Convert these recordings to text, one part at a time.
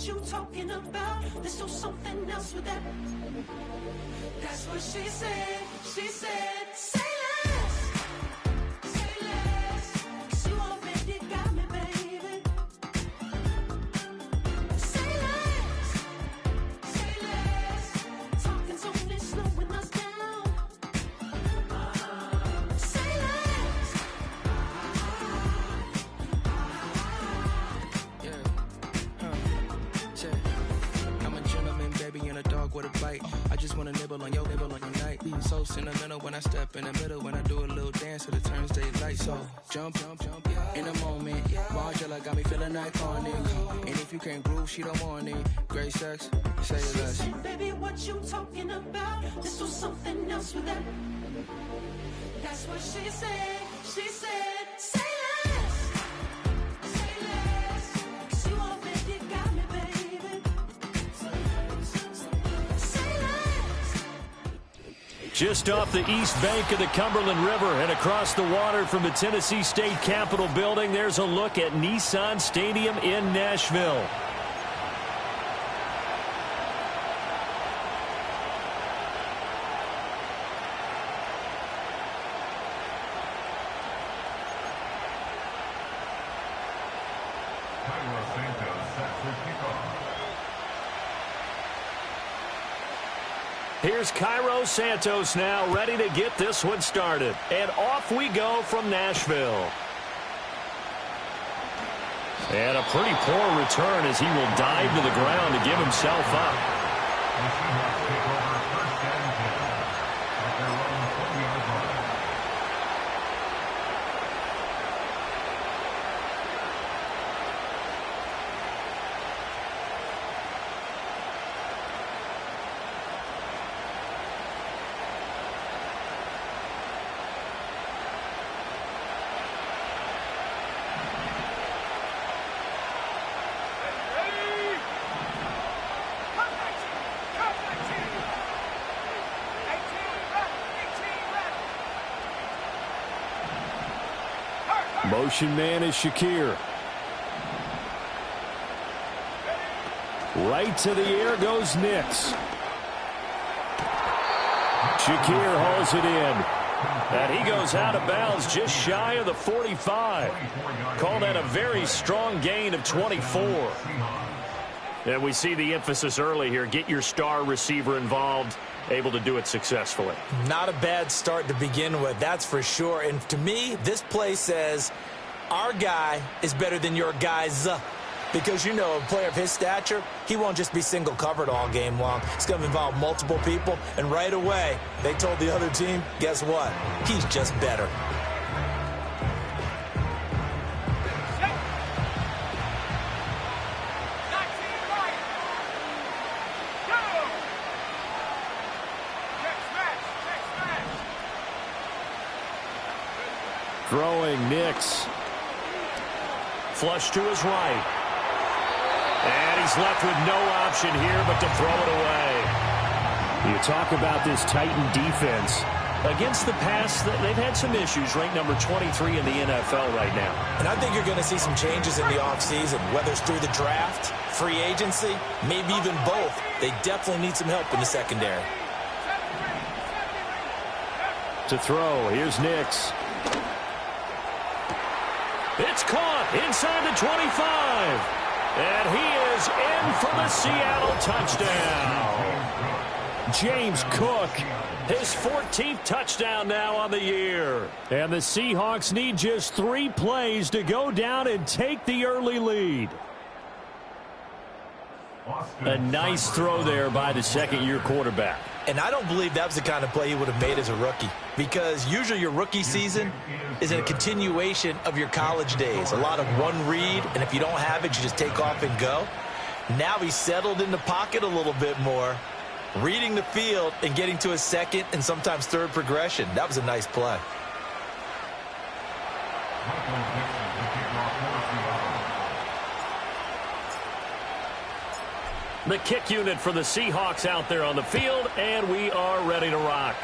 you talking about? There's still something else with that. That's what she said. She said, say less. Say less. 'Cause you already got me, baby. Say less. Say less. Talking's only slowing us down. Say less. I'm a gentleman, baby, and a dog with a bite. I just wanna nibble on your night. So sentimental when I step in the middle. When I do a little dance, it turns daylight. So jump, in a moment. Margella got me feeling iconic. And if you can't groove, she don't want it. Great sex, say less. She said, baby, what you talking about? There's still something else with that. That's what she said. She said, say less. Say less. 'Cause you already got me, baby. Say less. Just off the east bank of the Cumberland River and across the water from the Tennessee State Capitol building, there's a look at Nissan Stadium in Nashville. Cairo Santos set for kickoff. Here's Cairo Santos now, ready to get this one started. And off we go from Nashville. And a pretty poor return as he will dive to the ground to give himself up. The Seahawks take over first and 10 at their own 20-yard line. Motion man is Shakir. Right to the air goes Nix. Shakir hauls it in. And he goes out of bounds just shy of the 45. Call that a very strong gain of 24. And we see the emphasis early here. Get your star receiver involved. Able to do it successfully. Not a bad start to begin with, that's for sure. And to me, this play says our guy is better than your guys. Because, you know, a player of his stature, he won't just be single covered all game long. It's going to involve multiple people. And right away, they told the other team, guess what? He's just better. Throwing Nix. Flush to his right. And he's left with no option here but to throw it away. You talk about this Titan defense. Against the pass, they've had some issues. Ranked number 23 in the NFL right now. And I think you're going to see some changes in the offseason, whether it's through the draft, free agency, maybe even both. They definitely need some help in the secondary. To throw, here's Nix. It's caught inside the 25. And he is in for the Seattle touchdown. James Cook, his 14th touchdown now on the year. And the Seahawks need just 3 plays to go down and take the early lead. A nice throw there by the second-year quarterback. And I don't believe that was the kind of play he would have made as a rookie, because usually your rookie season is a continuation of your college days. A lot of one read, and if you don't have it, you just take off and go. Now he's settled in the pocket a little bit more, reading the field and getting to his second and sometimes third progression. That was a nice play. The kick unit for the Seahawks out there on the field, and we are ready to rock.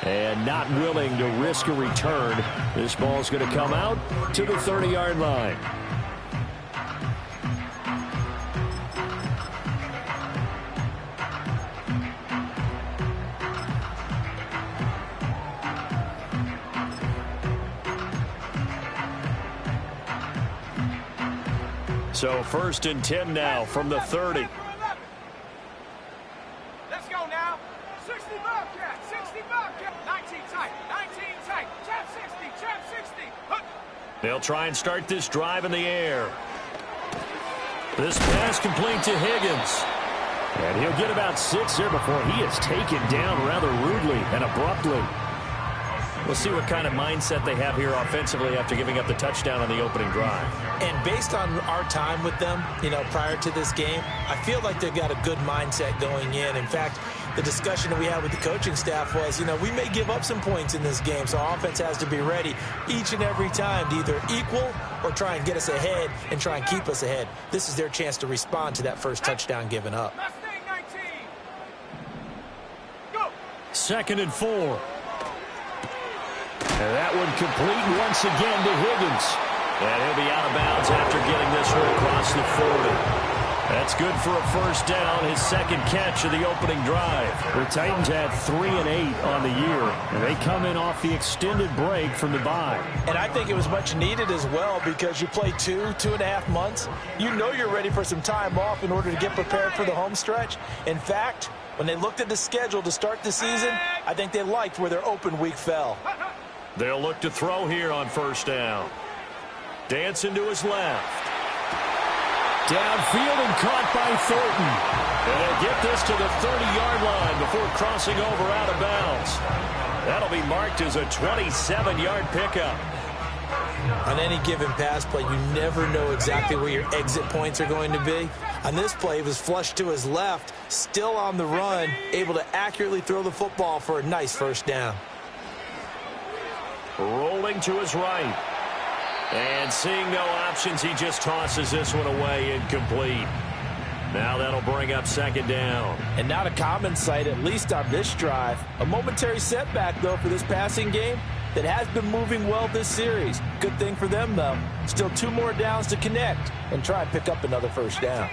And not willing to risk a return. This ball's going to come out to the 30-yard line. So 1st and 10 now from the 30. Let's go now. 60 Bobcat, 60 Bobcat. 19 tight, 19 tight. Champ 60, champ 60. Hook. They'll try and start this drive in the air. This pass complete to Higgins. And he'll get about 6 there before he is taken down rather rudely and abruptly. We'll see what kind of mindset they have here offensively after giving up the touchdown on the opening drive. And based on our time with them, prior to this game, I feel like they've got a good mindset going in. In fact, the discussion that we had with the coaching staff was, we may give up some points in this game, so our offense has to be ready each and every time to either equal or try and get us ahead and try and keep us ahead. This is their chance to respond to that first touchdown given up. Mustang 19. Go. 2nd and 4. And that one complete once again to Higgins. And he'll be out of bounds after getting this one across the 40. That's good for a first down, his 2nd catch of the opening drive. The Titans had 3 and 8 on the year, and they come in off the extended break from the bye. And I think it was much needed as well because you play 2.5 months. You're ready for some time off in order to get prepared for the home stretch. In fact, when they looked at the schedule to start the season, I think they liked where their open week fell. They'll look to throw here on 1st down. Dancing to his left. Downfield and caught by Thornton. And they'll get this to the 30-yard line before crossing over out of bounds. That'll be marked as a 27-yard pickup. On any given pass play, you never know exactly where your exit points are going to be. On this play, he was flushed to his left, still on the run, able to accurately throw the football for a nice first down. Rolling to his right. And seeing no options, he just tosses this one away, incomplete. Now that'll bring up 2nd down. And not a common sight, at least on this drive. A momentary setback, though, for this passing game that has been moving well this series. Good thing for them, though. Still 2 more downs to connect and try and pick up another first down.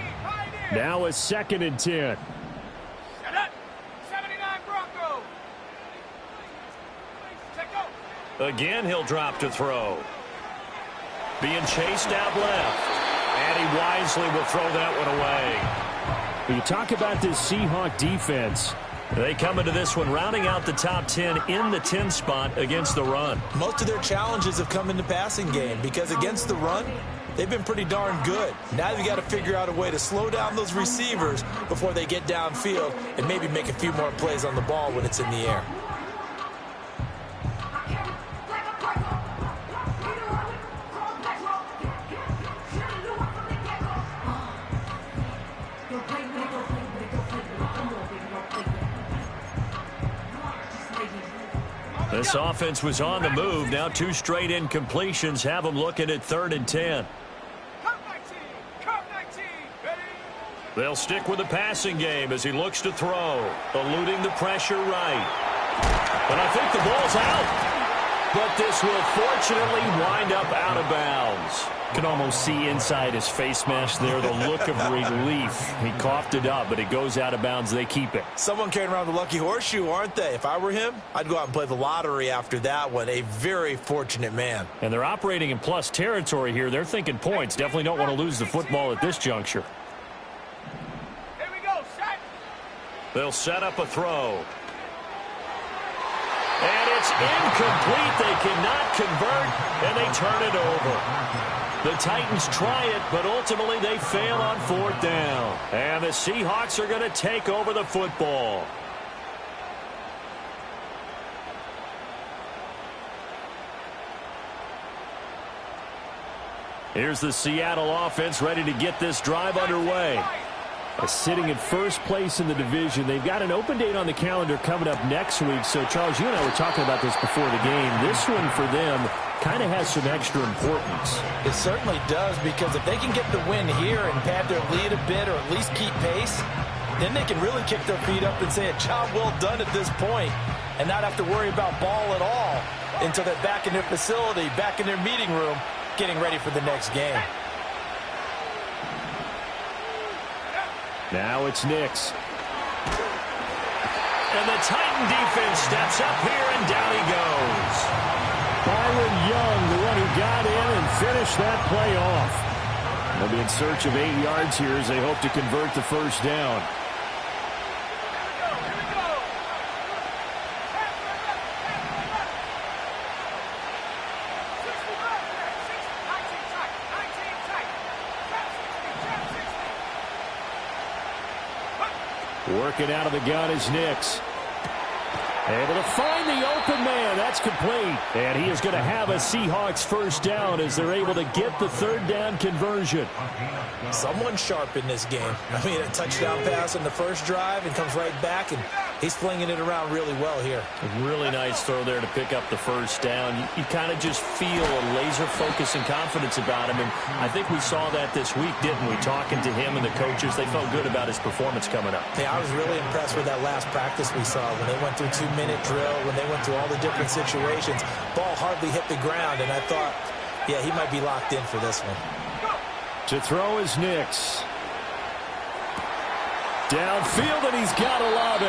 Now a 2nd and 10. 79 Broncos. Again, he'll drop to throw. Being chased out left. And he wisely will throw that one away. When you talk about this Seahawk defense, they come into this one rounding out the top 10 in the 10 spot against the run. Most of their challenges have come in the passing game because against the run, they've been pretty darn good. Now you got to figure out a way to slow down those receivers before they get downfield and maybe make a few more plays on the ball when it's in the air. This offense was on the move. Now 2 straight incompletions have them looking at 3rd and 10. They'll stick with the passing game as he looks to throw, eluding the pressure right. And I think the ball's out. But this will fortunately wind up out of bounds. You can almost see inside his face mesh there the look of relief. He coughed it up, but it goes out of bounds. They keep it. Someone carrying around the lucky horseshoe, aren't they? If I were him, I'd go out and play the lottery after that one. A very fortunate man. And they're operating in plus territory here. They're thinking points. Definitely don't want to lose the football at this juncture. Here we go, set. They'll set up a throw. And it's incomplete. They cannot convert, and they turn it over. The Titans try it, but ultimately they fail on 4th down. And the Seahawks are going to take over the football. Here's the Seattle offense ready to get this drive underway. Sitting in first place in the division. They've got an open date on the calendar coming up next week. So, Charles, you and I were talking about this before the game. This one for them kind of has some extra importance. It certainly does, because if they can get the win here and pad their lead a bit or at least keep pace, then they can really kick their feet up and say a job well done at this point and not have to worry about ball at all until they're back in their facility, back in their meeting room, getting ready for the next game. Now it's Nix. And the Titan defense steps up here, and down he goes. Byron Young, the one who got in and finished that play off. They'll be in search of 8 yards here as they hope to convert the first down. Working out of the gun is Nix. Able to find the open man. That's complete. And he is going to have a Seahawks first down as they're able to get the third down conversion. Someone sharp in this game. I mean, a touchdown pass in the first drive and comes right back, and he's flinging it around really well here. A really nice throw there to pick up the first down. You kind of just feel a laser focus and confidence about him, and I think we saw that this week, didn't we? Talking to him and the coaches, they felt good about his performance coming up. Yeah, I was really impressed with that last practice we saw when they went through 2-minute drill, when they went through all the different situations. Ball hardly hit the ground, and I thought, yeah, he might be locked in for this one. To throw is Nix. Downfield, and he's got Olave.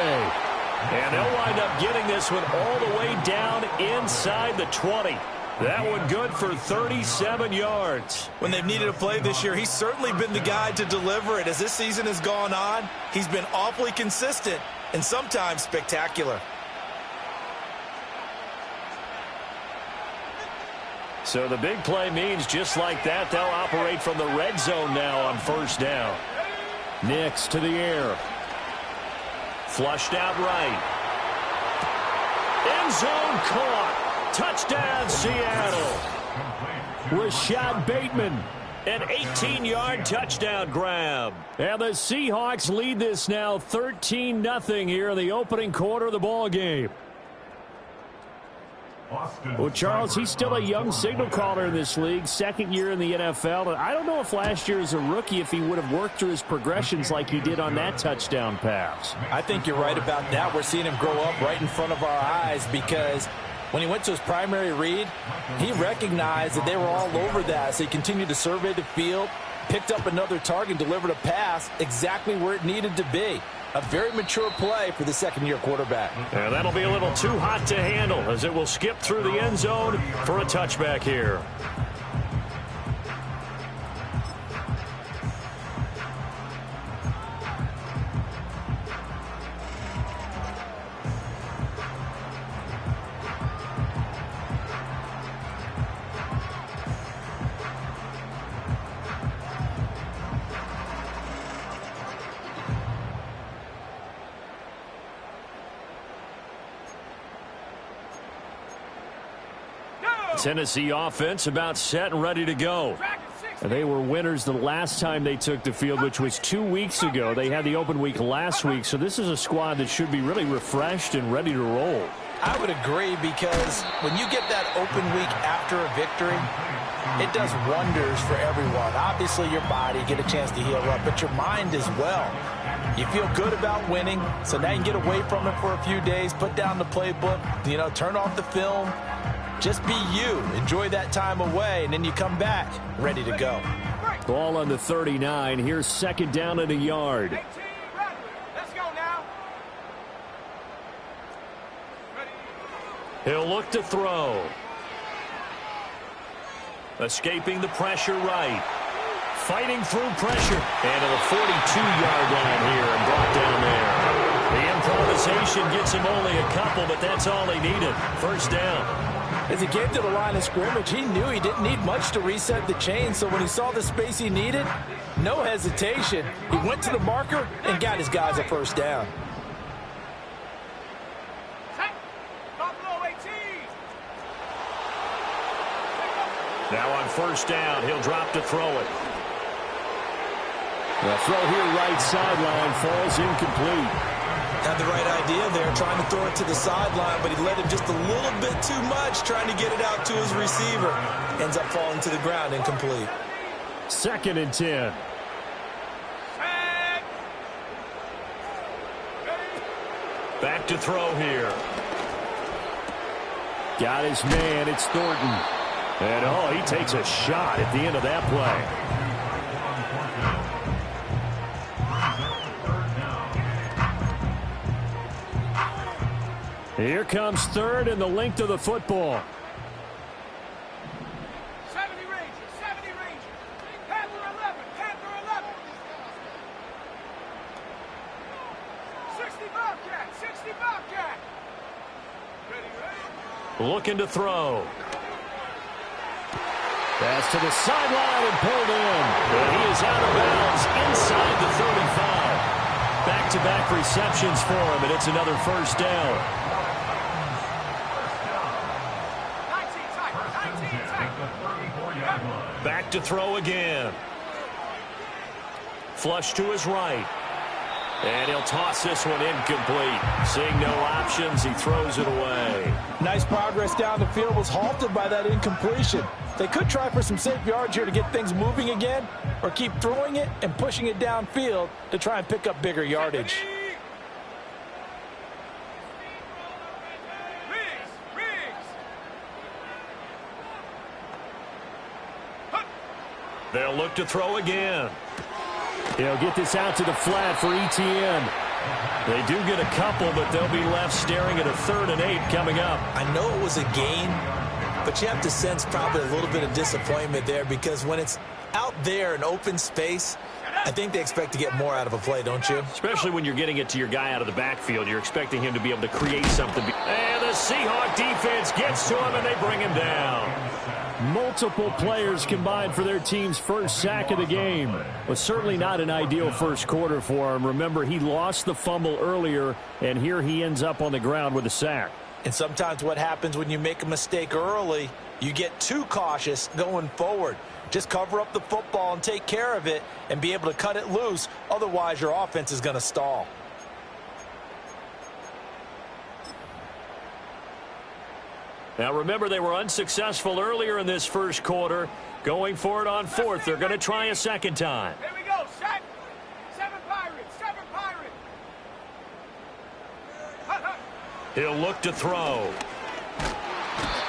And they'll wind up getting this one all the way down inside the 20. That one good for 37 yards. When they've needed a play this year, he's certainly been the guy to deliver it. As this season has gone on, he's been awfully consistent and sometimes spectacular. So the big play means just like that, they'll operate from the red zone now on first down. Nix to the air. Flushed out right. End zone caught. Touchdown, Seattle. Rashad Bateman, an 18-yard touchdown grab. And the Seahawks lead this now 13-0 here in the opening quarter of the ball game. Well, Charles, he's still a young signal caller in this league, second year in the NFL. And I don't know if last year as a rookie, if he would have worked through his progressions like he did on that touchdown pass. I think you're right about that. We're seeing him grow up right in front of our eyes because when he went to his primary read, he recognized that they were all over that. So he continued to survey the field, picked up another target, delivered a pass exactly where it needed to be. A very mature play for the second-year quarterback. And that'll be a little too hot to handle as it will skip through the end zone for a touchback here. Tennessee offense about set and ready to go. And they were winners the last time they took the field, which was 2 weeks ago. They had the open week last week, so this is a squad that should be really refreshed and ready to roll. I would agree because when you get that open week after a victory, it does wonders for everyone. Obviously, your body, get a chance to heal up, but your mind as well. You feel good about winning, so now you can get away from it for a few days, put down the playbook, turn off the film. Just be you. Enjoy that time away, and then you come back ready to go. Ball on the 39. Here's second down and a yard. Let's go now. He'll look to throw. Escaping the pressure right. Fighting through pressure. And to the 42-yard line here and brought down there. The improvisation gets him only a couple, but that's all he needed. First down. As he came to the line of scrimmage, he knew he didn't need much to reset the chain, so when he saw the space he needed, no hesitation. He went to the marker and got his guys a first down. Now on first down, he'll drop to throw it. The throw here right sideline falls incomplete. Had the right idea there, trying to throw it to the sideline, but he led him just a little bit too much, trying to get it out to his receiver. Ends up falling to the ground, incomplete. Second and 10. Back to throw here. Got his man, it's Thornton. And, he takes a shot at the end of that play. Here comes third and the length of the football. 70 Rangers, 70 Rangers. Panther 11, looking to throw. Pass to the sideline and pulled in. And he is out of bounds inside the 35. Back-to-back receptions for him, and it's another first down. 19 tight, 19 tight. Back to throw again. Flush to his right. And he'll toss this one incomplete. Seeing no options, he throws it away. Nice progress down the field, was halted by that incompletion. They could try for some safe yards here to get things moving again, or keep throwing it and pushing it downfield to try and pick up bigger yardage. They'll look to throw again. He'll get this out to the flat for Etienne. They do get a couple, but they'll be left staring at a 3rd and 8 coming up. I know it was a gain, but you have to sense probably a little bit of disappointment there, because when it's out there in open space, I think they expect to get more out of a play, don't you? Especially when you're getting it to your guy out of the backfield. You're expecting him to be able to create something. And the Seahawk defense gets to him, and they bring him down. Multiple players combined for their team's first sack of the game. Was certainly not an ideal first quarter for him. Remember, he lost the fumble earlier, and here he ends up on the ground with a sack. And sometimes what happens when you make a mistake early, you get too cautious going forward. Just cover up the football and take care of it and be able to cut it loose. Otherwise, your offense is going to stall. Now, remember, they were unsuccessful earlier in this first quarter. Going for it on 4th. They're going to try a second time. Here we go, set. 7 Pirates, 7 Pirates. He'll look to throw.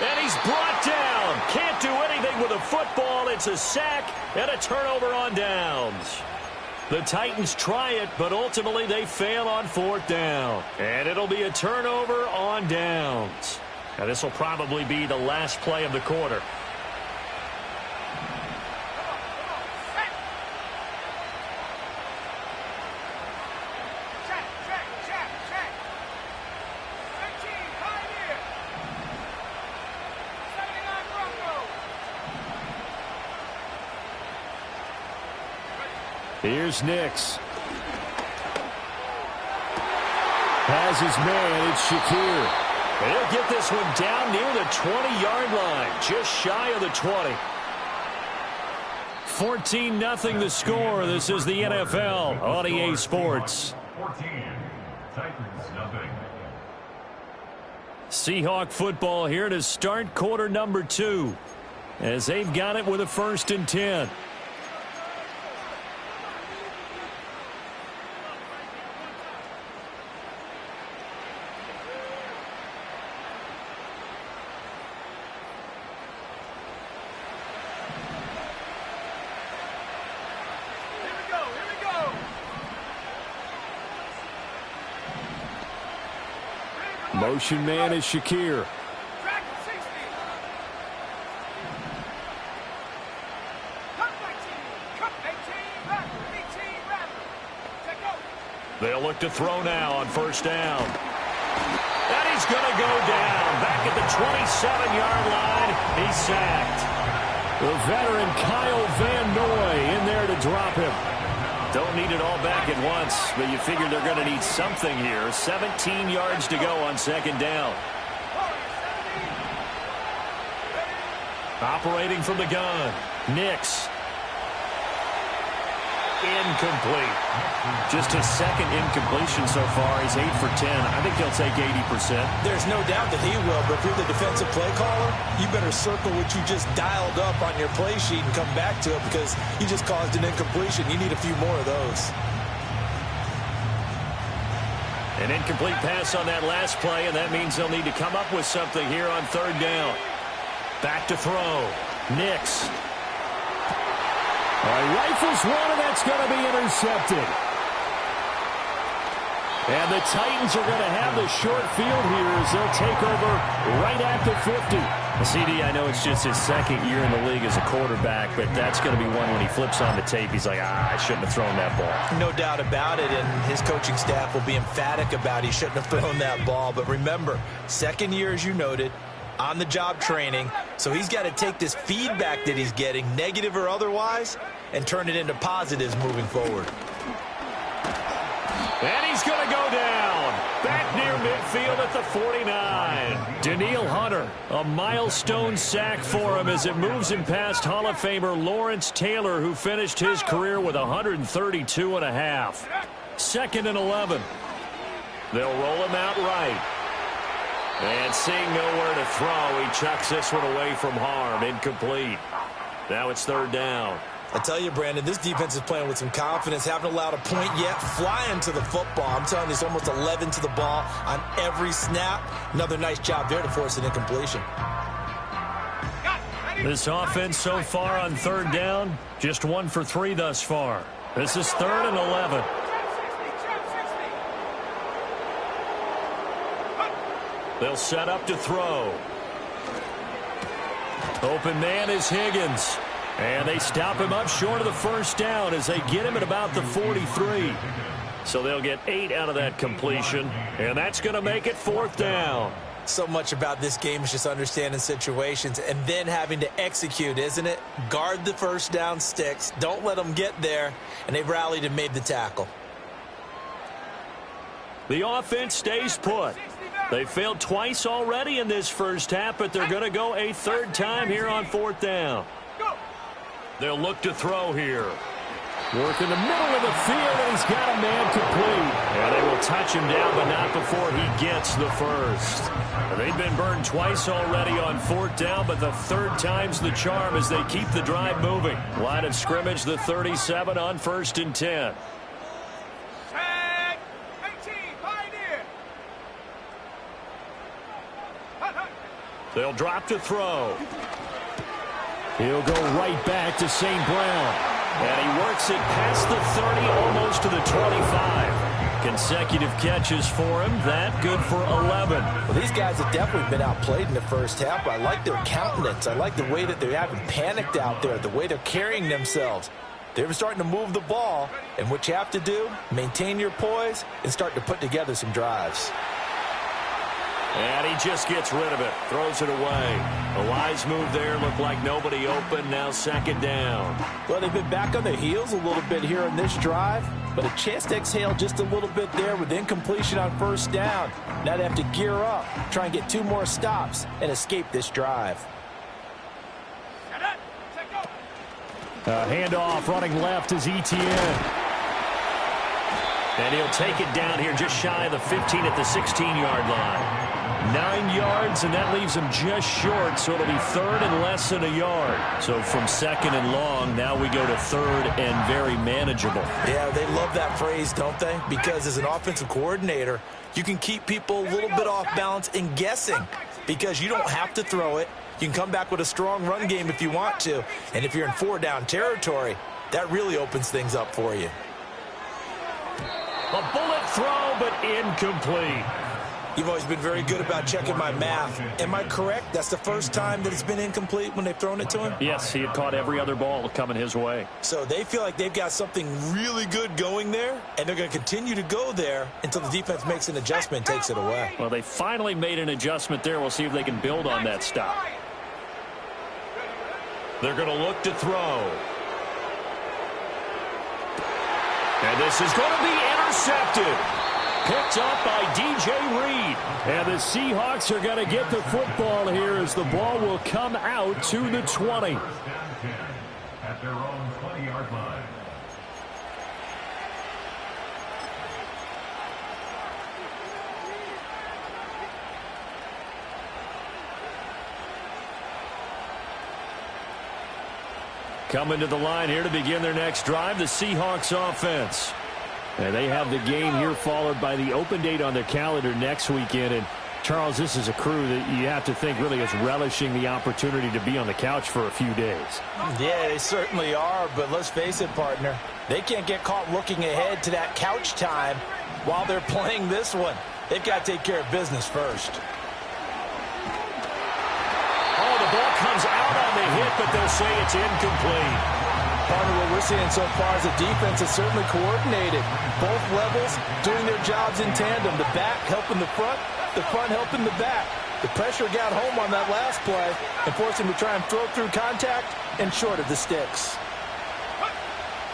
And he's brought down. Can't do anything with a football. It's a sack and a turnover on downs. The Titans try it, but ultimately they fail on 4th down. And it'll be a turnover on downs. Now, this will probably be the last play of the quarter. Check. 15, Pioneer. 79 Broncos. Here's Nix. Has his man. It's Shakir. He'll get this one down near the 20-yard line, just shy of the 20. 14-0 the score. This is the NFL on EA Sports. 14, Titans nothing. Seahawk football here to start quarter number 2, as they've got it with a 1st and 10. Motion man is Shakir. Track 60. Cut 19. Cut 18. Back. 18. Back. Take over. They'll look to throw now on 1st down. And he's going to go down. Back at the 27-yard line. He's sacked. The veteran Kyle Van Noy in there to drop him. Don't need it all back at once, but you figure they're going to need something here. 17 yards to go on 2nd down. Operating from the gun. Nix. Incomplete. Just his 2nd incompletion so far. He's 8 for 10. I think he'll take 80%. There's no doubt that he will, but if you're the defensive play caller, you better circle what you just dialed up on your play sheet and come back to it, because you just caused an incompletion. You need a few more of those. An incomplete pass on that last play, and that means they'll need to come up with something here on 3rd down. Back to throw. Nix. All right, rifles one, and that's going to be intercepted. And the Titans are going to have the short field here as they'll take over right at the 50. CD, I know it's just his 2nd year in the league as a quarterback, but that's going to be one when he flips on the tape. He's like, I shouldn't have thrown that ball. No doubt about it, and his coaching staff will be emphatic about he shouldn't have thrown that ball. But remember, 2nd year, as you noted, on-the-job training, so he's got to take this feedback that he's getting, negative or otherwise, and turn it into positives moving forward. And he's going to go down. Back near midfield at the 49. Danielle Hunter, a milestone sack for him as it moves him past Hall of Famer Lawrence Taylor, who finished his career with 132.5. 2nd and 11. They'll roll him out right. And seeing nowhere to throw, he chucks this one away from harm. Incomplete. Now it's 3rd down. I tell you, Brandon, this defense is playing with some confidence. Haven't allowed a point yet. Flying to the football. I'm telling you, it's almost 11 to the ball on every snap. Another nice job there to force an incompletion. This offense so far on 3rd down, just 1 for 3 thus far. This is 3rd and 11. They'll set up to throw. Open man is Higgins. And they stop him up short of the 1st down as they get him at about the 43. So they'll get 8 out of that completion, and that's going to make it 4th down. So much about this game is just understanding situations and then having to execute, isn't it? Guard the 1st down sticks. Don't let them get there, and they've rallied and made the tackle. The offense stays put. They failed twice already in this 1st half, but they're going to go a 3rd time here on 4th down. They'll look to throw here. Work in the middle of the field, and he's got a man complete. And they will touch him down, but not before he gets the 1st. They've been burned twice already on 4th down, but the 3rd time's the charm as they keep the drive moving. Line of scrimmage, the 37 on 1st and 10. They'll drop to throw. He'll go right back to St. Brown. And he works it past the 30, almost to the 25. Consecutive catches for him. That good for 11. Well, these guys have definitely been outplayed in the 1st half. I like their countenance. I like the way that they haven't panicked out there, the way they're carrying themselves. They're starting to move the ball. And what you have to do, maintain your poise and start to put together some drives. And he just gets rid of it. Throws it away. A wise move there. Looked like nobody open. Now 2nd down. Well, they've been back on their heels a little bit here in this drive, but a chance to exhale just a little bit there with incompletion on 1st down. Now they have to gear up, try and get 2 more stops, and escape this drive. Handoff running left is Etienne. And he'll take it down here just shy of the 15 at the 16-yard line. 9 yards, and that leaves him just short, so it'll be 3rd and less than a yard. So from 2nd and long, now we go to 3rd and very manageable. Yeah, they love that phrase, don't they? Because as an offensive coordinator, you can keep people a little bit off balance and guessing because you don't have to throw it. You can come back with a strong run game if you want to. And if you're in 4-down territory, that really opens things up for you. A bullet throw, but incomplete. You've always been very good about checking my math. Am I correct? That's the 1st time that it's been incomplete when they've thrown it to him? Yes, he had caught every other ball coming his way. So they feel like they've got something really good going there, and they're going to continue to go there until the defense makes an adjustment and takes it away. Well, they finally made an adjustment there. We'll see if they can build on that stop. They're going to look to throw. And this is going to be intercepted. Picked up by DJ Reed. And the Seahawks are going to get the football here as the ball will come out to the 20. At their own 20-yard line. Coming to the line here to begin their next drive, the Seahawks offense. And they have the game here followed by the open date on their calendar next weekend. And, Charles, this is a crew that you have to think really is relishing the opportunity to be on the couch for a few days. Yeah, they certainly are, but let's face it, partner. They can't get caught looking ahead to that couch time while they're playing this one. They've got to take care of business first. Oh, the ball comes out on the hit, but they'll say it's incomplete. Partner, what we're seeing so far is the defense is certainly coordinated. Both levels doing their jobs in tandem. The back helping the front helping the back. The pressure got home on that last play and forced him to try and throw through contact and short of the sticks.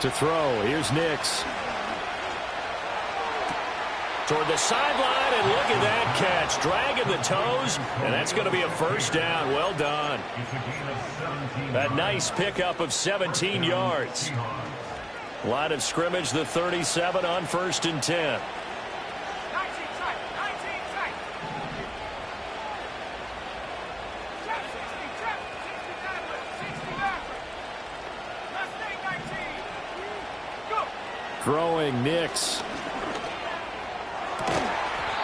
To throw, here's Nix. Toward the sideline, and look at that catch. Dragging the toes, and that's going to be a first down. Well done. A nice pickup of 17 yards. Line of scrimmage, the 37 on 1st and 10. 19 tight, 19 tight. Trap 60, trap 60 backward, 60 backward. Left 19. Go. Throwing, Nix.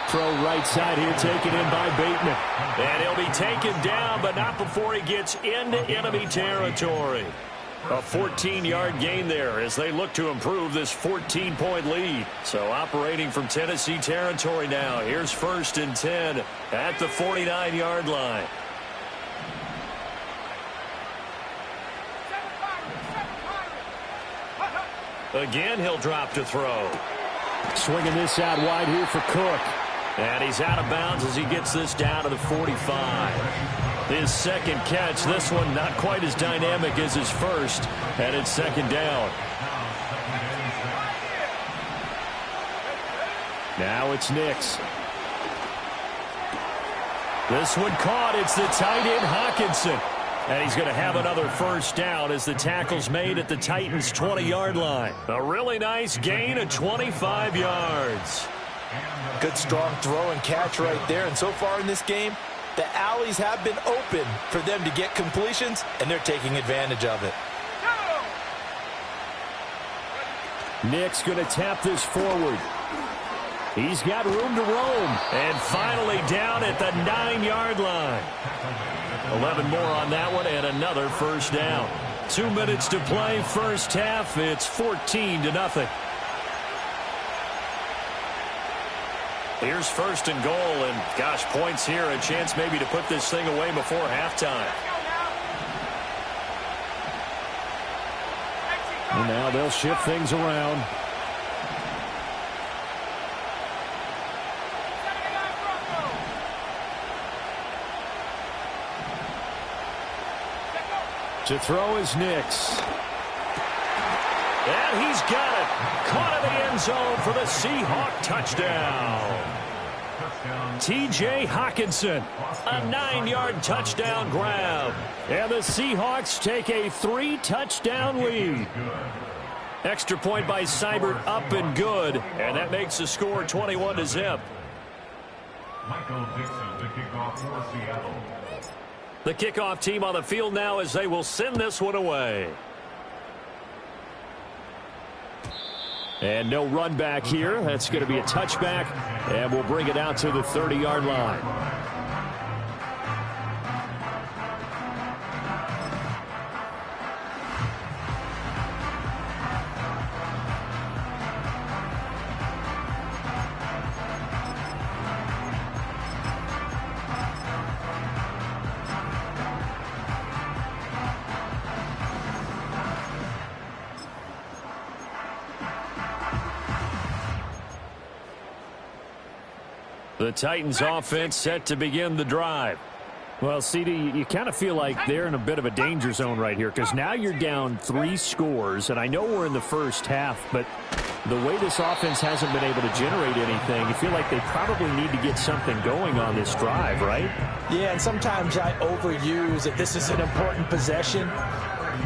Throw right side here, taken in by Bateman. And he'll be taken down, but not before he gets into enemy territory. A 14-yard gain there as they look to improve this 14-point lead. So operating from Tennessee territory now. Here's 1st and 10 at the 49-yard line. Again, he'll drop to throw. Swinging this out wide here for Cook. And he's out of bounds as he gets this down to the 45. His second catch, this one not quite as dynamic as his first, and it's 2nd down. Now it's Nix. This one caught. It's the tight end, Hockenson. And he's going to have another first down as the tackle's made at the Titans' 20-yard line. A really nice gain of 25 yards. Good strong throw and catch right there. And so far in this game, the alleys have been open for them to get completions, and they're taking advantage of it. Nix going to tap this forward. He's got room to roam. And finally down at the 9-yard line. 11 more on that one and another first down. 2 minutes to play first half. It's 14-0. Here's 1st and goal, and gosh, points here, a chance maybe to put this thing away before halftime. And now they'll shift things around. To throw is Nix. And he's got it. Caught in the end zone for the Seahawk touchdown. T.J. Hockenson, a 9-yard touchdown grab. And the Seahawks take a 3-touchdown lead. Extra point by Seibert, up and good. And that makes the score 21-0. Michael Dixon, the kickoff for Seattle. The kickoff team on the field now as they will send this one away. And no run back here. That's going to be a touchback, and we'll bring it out to the 30-yard line. The Titans offense set to begin the drive. Well, CD, you kind of feel like they're in a bit of a danger zone right here because now you're down 3 scores, and I know we're in the first half, but the way this offense hasn't been able to generate anything, you feel like they probably need to get something going on this drive, right? Yeah, and sometimes I overuse that this is an important possession.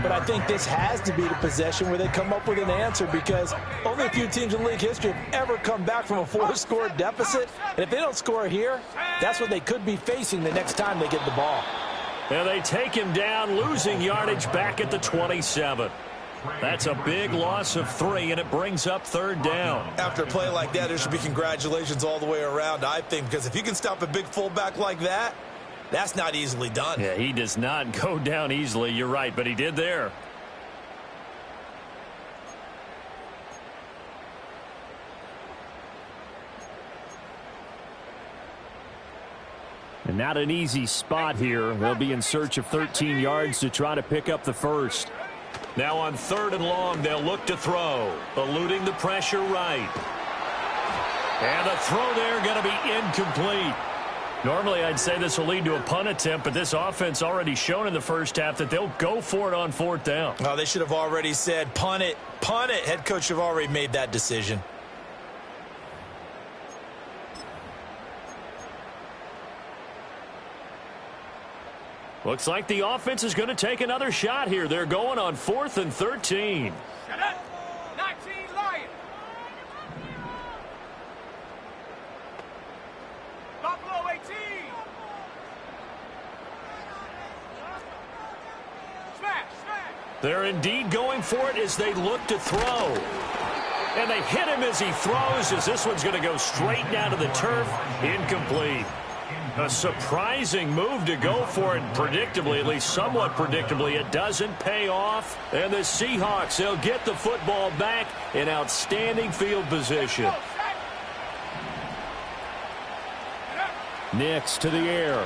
But I think this has to be the possession where they come up with an answer because only a few teams in league history have ever come back from a 4-score deficit. And if they don't score here, that's what they could be facing the next time they get the ball. And they take him down, losing yardage back at the 27. That's a big loss of 3, and it brings up 3rd down. After a play like that, there should be congratulations all the way around, I think, because if you can stop a big fullback like that, that's not easily done. Yeah, he does not go down easily. You're right, but he did there. And not an easy spot here. They'll be in search of 13 yards to try to pick up the first. Now on 3rd and long, they'll look to throw. Eluding the pressure right. And the throw there going to be incomplete. Normally, I'd say this will lead to a punt attempt, but this offense already shown in the first half that they'll go for it on 4th down. Oh, they should have already said, punt it, punt it. Head coach should have already made that decision. Looks like the offense is going to take another shot here. They're going on 4th and 13. Set up. 19 Lions. Buffalo 18. Smash. They're indeed going for it as they look to throw. And they hit him as he throws, as this one's going to go straight down to the turf. Incomplete. A surprising move to go for it, predictably, at least somewhat predictably. It doesn't pay off. And the Seahawks, they'll get the football back in outstanding field position. Nix to the air.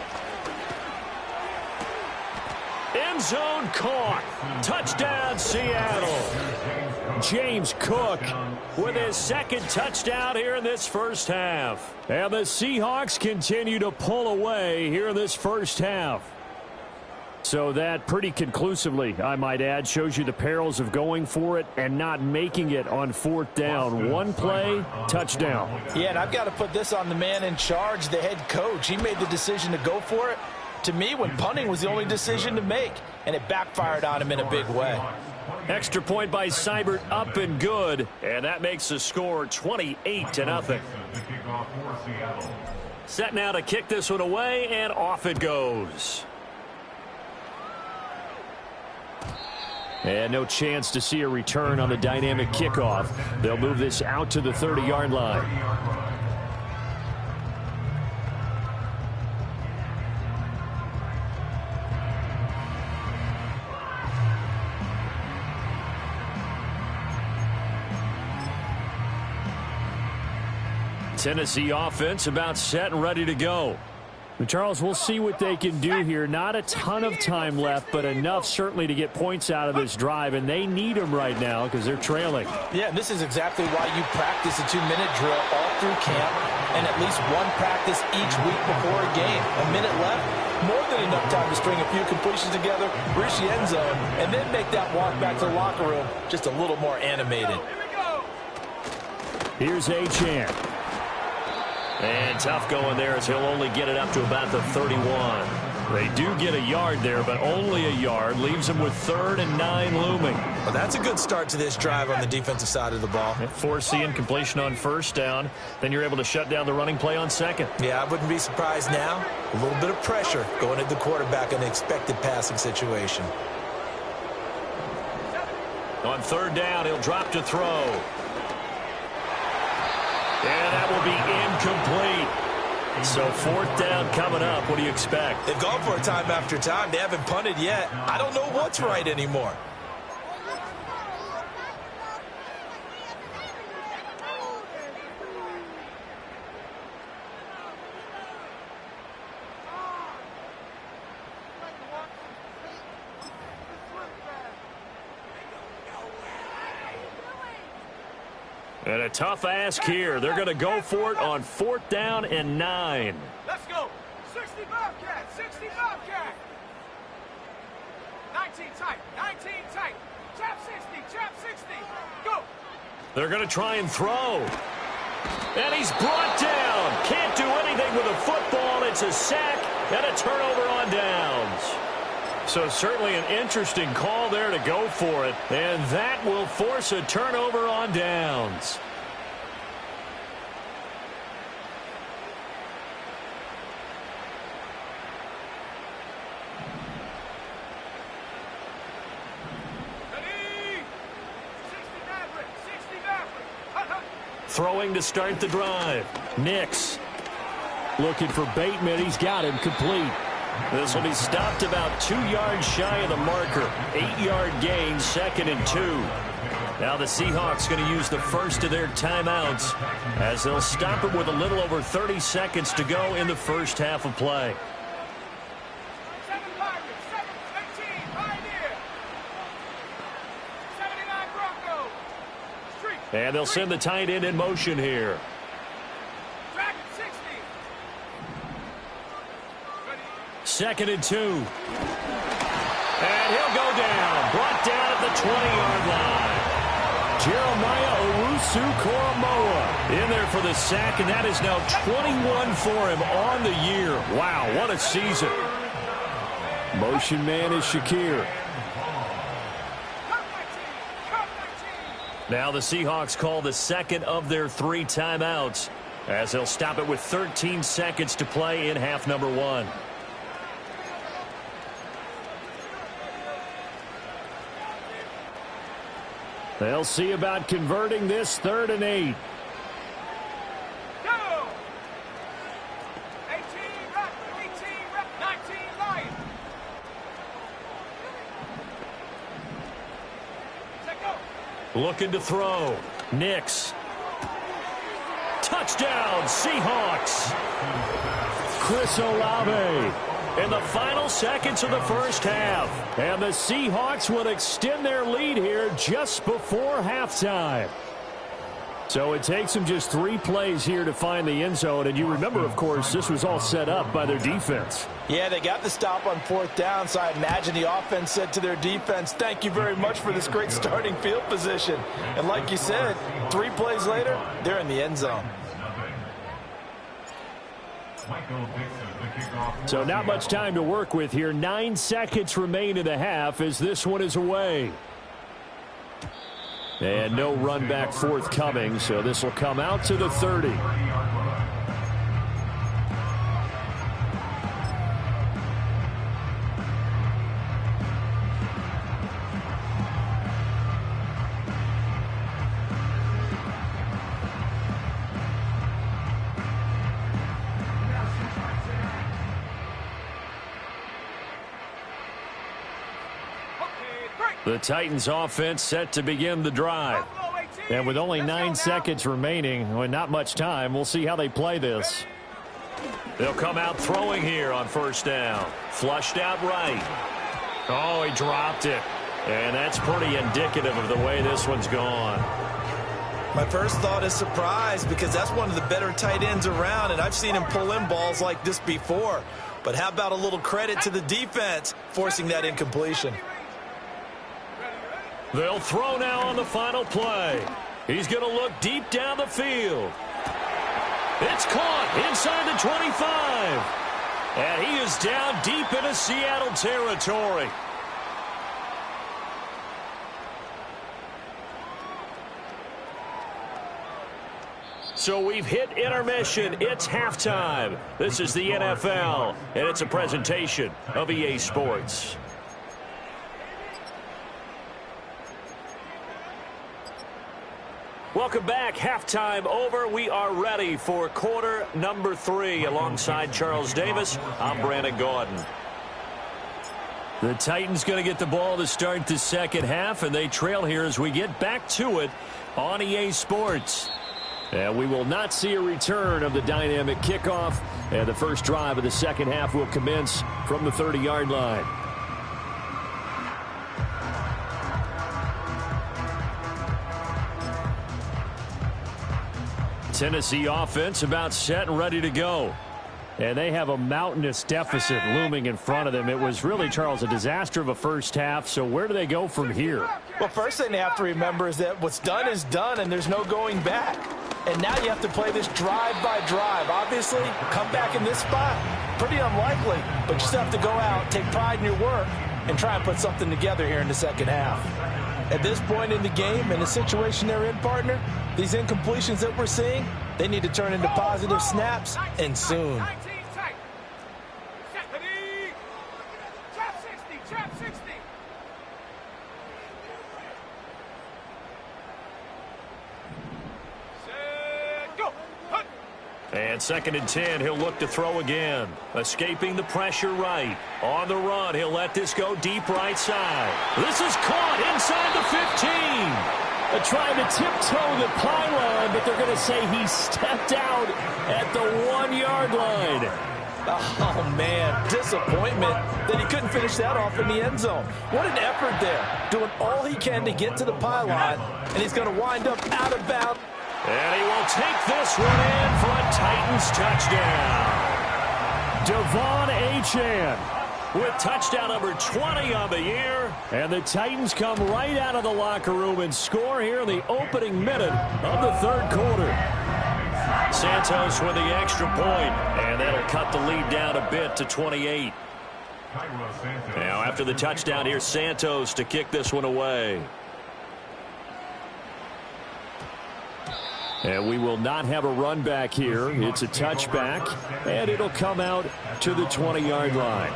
End zone caught. Touchdown, Seattle. James Cook with his second touchdown here in this first half. And the Seahawks continue to pull away here in this first half. So that pretty conclusively, I might add, shows you the perils of going for it and not making it on 4th down. One play, touchdown. Yeah, and I've got to put this on the man in charge, the head coach. He made the decision to go for it. To me, when punting was the only decision to make, and it backfired on him in a big way. Extra point by Seibert, up and good, and that makes the score 28-0. Set now to kick this one away, and off it goes. And no chance to see a return on the dynamic kickoff. They'll move this out to the 30-yard line. Tennessee offense about set and ready to go. Charles, we'll see what they can do here. Not a ton of time left, but enough certainly to get points out of this drive, and they need them right now because they're trailing. Yeah, this is exactly why you practice a 2-minute drill all through camp and at least one practice each week before a game. A minute left, more than enough time to string a few completions together, reach the end zone, and then make that walk back to the locker room just a little more animated. Here's Achane. And tough going there as he'll only get it up to about the 31. They do get a yard there, but only a yard. Leaves them with 3rd and 9 looming. Well, that's a good start to this drive on the defensive side of the ball. Force the incompletion on 1st down. Then you're able to shut down the running play on 2nd. Yeah, I wouldn't be surprised now. A little bit of pressure going at the quarterback in the expected passing situation. On 3rd down, he'll drop to throw. And that will be incomplete. So 4th down coming up. What do you expect? They've gone for it time after time. They haven't punted yet. I don't know what's right anymore. And a tough ask here. They're going to go for it on 4th down and 9. Let's go. 60 Bobcat. 60 Bobcat. 19 tight. 19 tight. Trap 60. Trap 60. Go. They're going to try and throw. And he's brought down. Can't do anything with a football. It's a sack and a turnover on downs. So certainly an interesting call there to go for it. And that will force a turnover on downs. Throwing to start the drive. Nix looking for Bateman. He's got him complete. This will be stopped about 2 yards shy of the marker. 8-yard gain, 2nd and 2. Now the Seahawks going to use the first of their timeouts as they'll stop it with a little over 30 seconds to go in the first half of play. And they'll send the tight end in motion here. 2nd and 2. And he'll go down. Brought down at the 20-yard line. Jeremiah Owusu-Koramoah in there for the sack, and that is now 21 for him on the year. Wow, what a season. Motion man is Shakir. Now the Seahawks call the second of their 3 timeouts as they'll stop it with 13 seconds to play in half number 1. They'll see about converting this 3rd and 8. Go! 18 rep, 19 line. Set go. Looking to throw. Nix. Touchdown, Seahawks. Chris Olave in the final seconds of the first half. And the Seahawks will extend their lead here just before halftime. So it takes them just 3 plays here to find the end zone. And you remember, of course, this was all set up by their defense. Yeah, they got the stop on 4th down, so I imagine the offense said to their defense, thank you very much for this great starting field position. And like you said, 3 plays later, they're in the end zone. So not much time to work with here. 9 seconds remain in the half as this one is away. And no run back forthcoming, so this will come out to the 30. The Titans offense set to begin the drive. And with only 9 seconds remaining, and not much time, we'll see how they play this. They'll come out throwing here on 1st down. Flushed out right. Oh, he dropped it. And that's pretty indicative of the way this one's gone. My first thought is surprise because that's one of the better tight ends around, and I've seen him pull in balls like this before. But how about a little credit to the defense forcing that incompletion? They'll throw now on the final play. He's going to look deep down the field. It's caught inside the 25. And he is down deep into Seattle territory. So we've hit intermission. It's halftime. This is the NFL, and it's a presentation of EA Sports. Welcome back. Halftime over. We are ready for quarter number 3. Alongside Charles Davis, I'm Brandon Gordon. The Titans going to get the ball to start the second half, and they trail here as we get back to it on EA Sports. And we will not see a return of the dynamic kickoff, and the first drive of the second half will commence from the 30-yard line. Tennessee offense about set and ready to go. And they have a mountainous deficit looming in front of them. It was really, Charles, a disaster of a first half. So where do they go from here? Well, first thing they have to remember is that what's done is done, and there's no going back. And now you have to play this drive by drive. Obviously, come back in this spot, pretty unlikely. But you still have to go out, take pride in your work, and try and put something together here in the second half. At this point in the game, in the situation they're in, partner, these incompletions that we're seeing, they need to turn into positive snaps, and soon. And 2nd and 10, he'll look to throw again. Escaping the pressure right. On the run, he'll let this go deep right side. This is caught inside the 15. They're trying to tiptoe the pylon, but they're going to say he stepped out at the 1-yard line. Oh, man, disappointment that he couldn't finish that off in the end zone. What an effort there, doing all he can to get to the pylon, and he's going to wind up out of bounds. And he will take this one in for a Titans touchdown. Devon Achane with touchdown number 20 on the year. And the Titans come right out of the locker room and score here in the opening minute of the third quarter. Santos with the extra point, and that'll cut the lead down a bit to 28. Now after the touchdown, here's Santos to kick this one away. And we will not have a run back here. It's a touchback, and it'll come out to the 20-yard line.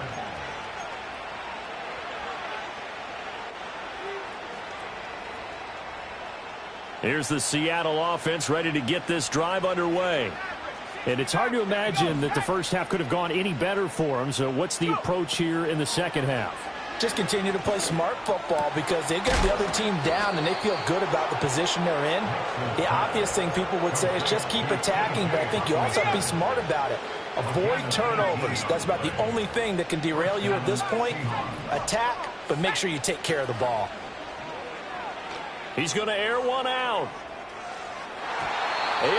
Here's the Seattle offense ready to get this drive underway. And it's hard to imagine that the first half could have gone any better for them. So what's the approach here in the second half? Just continue to play smart football because they got the other team down and they feel good about the position they're in. The obvious thing people would say is just keep attacking, but I think you also have to be smart about it. Avoid turnovers. That's about the only thing that can derail you at this point. Attack, but make sure you take care of the ball. He's going to air one out.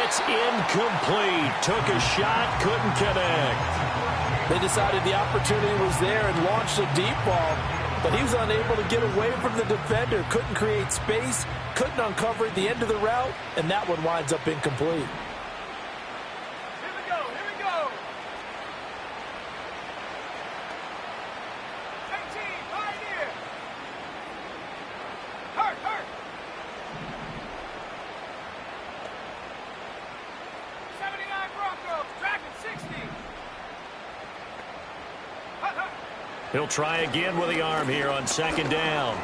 It's incomplete. Took a shot, couldn't connect. They decided the opportunity was there and launched a deep ball, but he was unable to get away from the defender, couldn't create space, couldn't uncover at the end of the route, and that one winds up incomplete. Here we go, here we go. 18, right here. Hurt, hurt. 79 Broncos, tracking 60. He'll try again with the arm here on second down.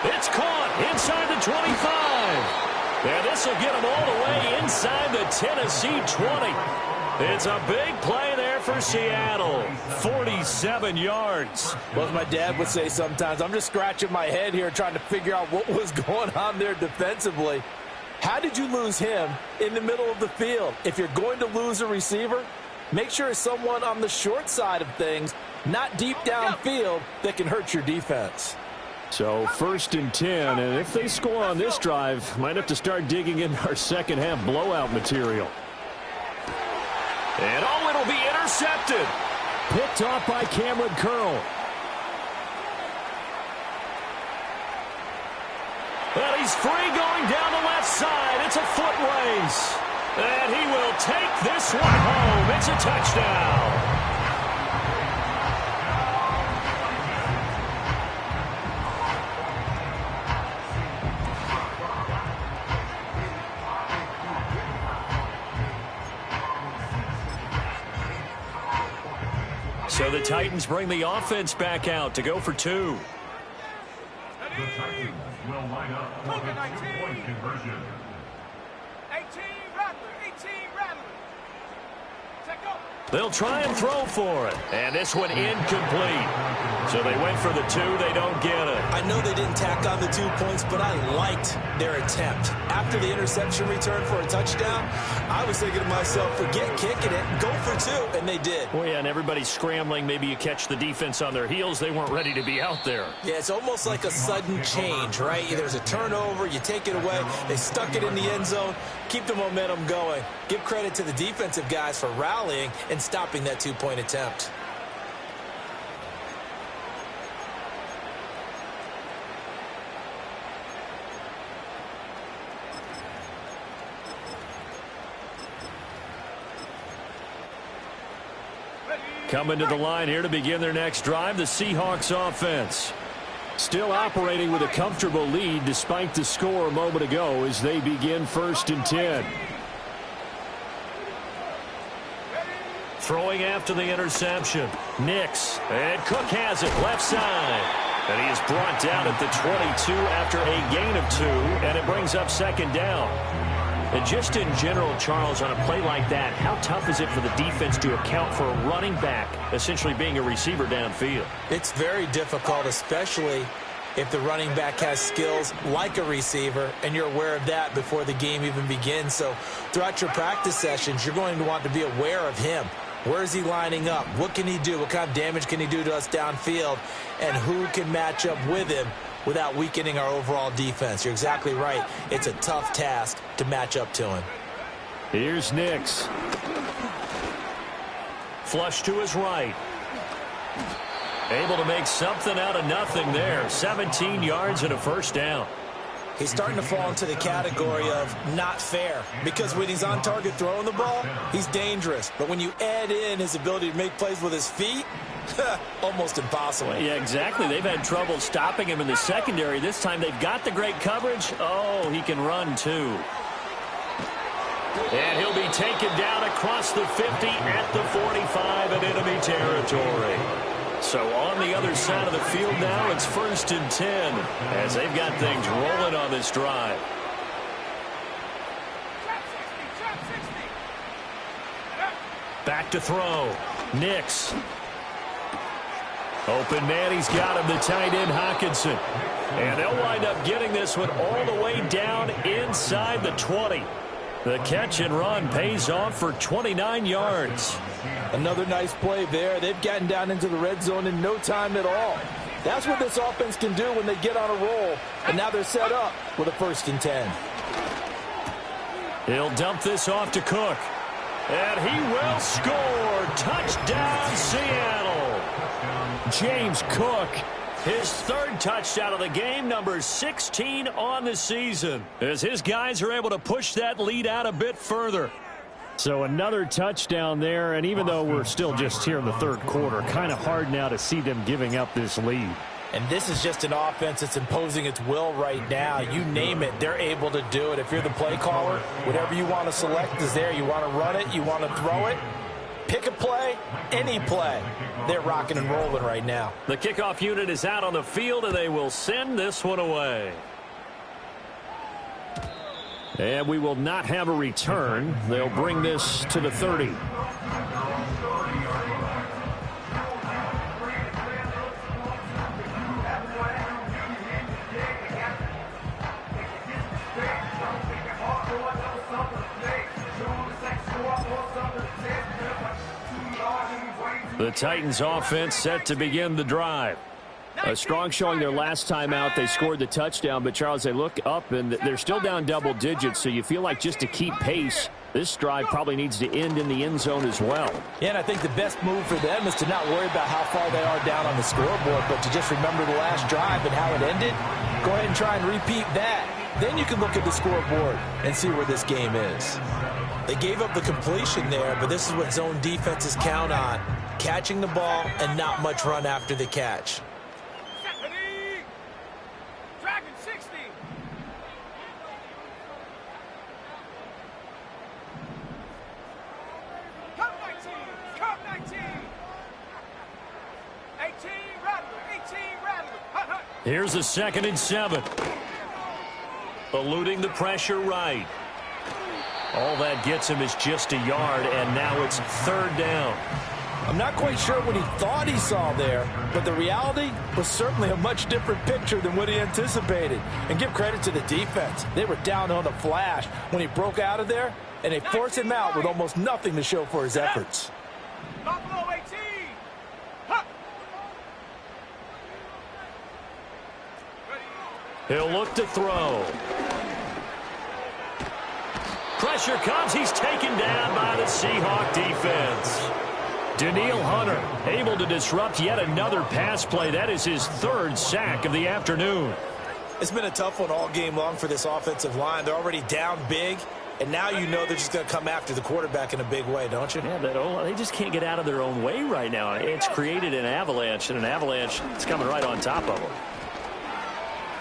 It's caught inside the 25. And this will get him all the way inside the Tennessee 20. It's a big play there for Seattle. 47 yards. Well, as my dad would say sometimes, I'm just scratching my head here trying to figure out what was going on there defensively. How did you lose him in the middle of the field? If you're going to lose a receiver, make sure it's someone on the short side of things, not deep downfield, that can hurt your defense. So 1st and 10, and if they score on this drive, might have to start digging in our second half blowout material. And oh, it'll be intercepted. Picked off by Cameron Curl. And he's free going down the left side. It's a foot race. And he will take this one home. It's a touchdown. So the Titans bring the offense back out to go for two. The Titans will line up for the two-point conversion. 18 Rattler, 18 Rattler. Take go. They'll try and throw for it. And this one incomplete. So they went for the two. They don't get it. I know they didn't tack on the 2 points, but I liked their attempt. After the interception return for a touchdown, I was thinking to myself, forget kicking it, go for two, and they did. Well, yeah, and everybody's scrambling. Maybe you catch the defense on their heels. They weren't ready to be out there. Yeah, it's almost like a sudden change, right? There's a turnover, you take it away, they stuck it in the end zone, keep the momentum going. Give credit to the defensive guys for rallying and stopping that 2-point attempt. Coming to the line here to begin their next drive, the Seahawks offense. Still operating with a comfortable lead despite the score a moment ago as they begin 1st and 10. Throwing after the interception. Nix. And Cook has it left side. And he is brought down at the 22 after a gain of 2. And it brings up second down. And just in general, Charles, on a play like that, how tough is it for the defense to account for a running back essentially being a receiver downfield? It's very difficult, especially if the running back has skills like a receiver, and you're aware of that before the game even begins. So throughout your practice sessions, you're going to want to be aware of him. Where is he lining up? What can he do? What kind of damage can he do to us downfield? And who can match up with him without weakening our overall defense. You're exactly right. It's a tough task to match up to him. Here's Nix. Flush to his right. Able to make something out of nothing there. 17 yards and a first down. He's starting to fall into the category of not fair, because when he's on target throwing the ball, he's dangerous. But when you add in his ability to make plays with his feet, almost impossible. Well, yeah, exactly. They've had trouble stopping him in the secondary. This time they've got the great coverage. Oh, he can run too. And he'll be taken down across the 50 at the 45 in enemy territory. So on the other side of the field now, it's 1st and 10 as they've got things rolling on this drive. Back to throw. Nix. Open man, he's got him, the tight end Hockenson. And they'll wind up getting this one all the way down inside the 20. The catch and run pays off for 29 yards. Another nice play there. They've gotten down into the red zone in no time at all. That's what this offense can do when they get on a roll. And now they're set up with a 1st and 10. He'll dump this off to Cook. And he will score. Touchdown, Seattle. James Cook, his 3rd touchdown of the game, number 16 on the season, as his guys are able to push that lead out a bit further. So another touchdown there, and even though we're still just here in the 3rd quarter, kind of hard now to see them giving up this lead. And this is just an offense that's imposing its will right now. You name it, they're able to do it. If you're the play caller, whatever you want to select is there. You want to run it, you want to throw it. Pick a play, any play. They're rocking and rolling right now. The kickoff unit is out on the field, and they will send this one away. And we will not have a return. They'll bring this to the 30. The Titans offense set to begin the drive. A strong showing their last time out. They scored the touchdown, but Charles, they look up and they're still down double digits, so you feel like just to keep pace, this drive probably needs to end in the end zone as well. Yeah, and I think the best move for them is to not worry about how far they are down on the scoreboard, but to just remember the last drive and how it ended. Go ahead and try and repeat that. Then you can look at the scoreboard and see where this game is. They gave up the completion there, but this is what zone defenses count on. Catching the ball and not much run after the catch. Dragon 60. Cup 19. Cup 19. 18 Rattler. 18 Rattler. Hut, hut. Here's a 2nd and 7. Eluding the pressure right. All that gets him is just a yard, and now it's 3rd down. I'm not quite sure what he thought he saw there, but the reality was certainly a much different picture than what he anticipated. And give credit to the defense. They were down on the flash when he broke out of there, and they forced him out with almost nothing to show for his efforts. Buffalo 18. Hut. He'll look to throw. Pressure comes. He's taken down by the Seahawk defense. Danielle Hunter able to disrupt yet another pass play. That is his 3rd sack of the afternoon. It's been a tough one all game long for this offensive line. They're already down big, and now you know they're just going to come after the quarterback in a big way, don't you? Yeah, they just can't get out of their own way right now. It's created an avalanche, and an avalanche is coming right on top of them.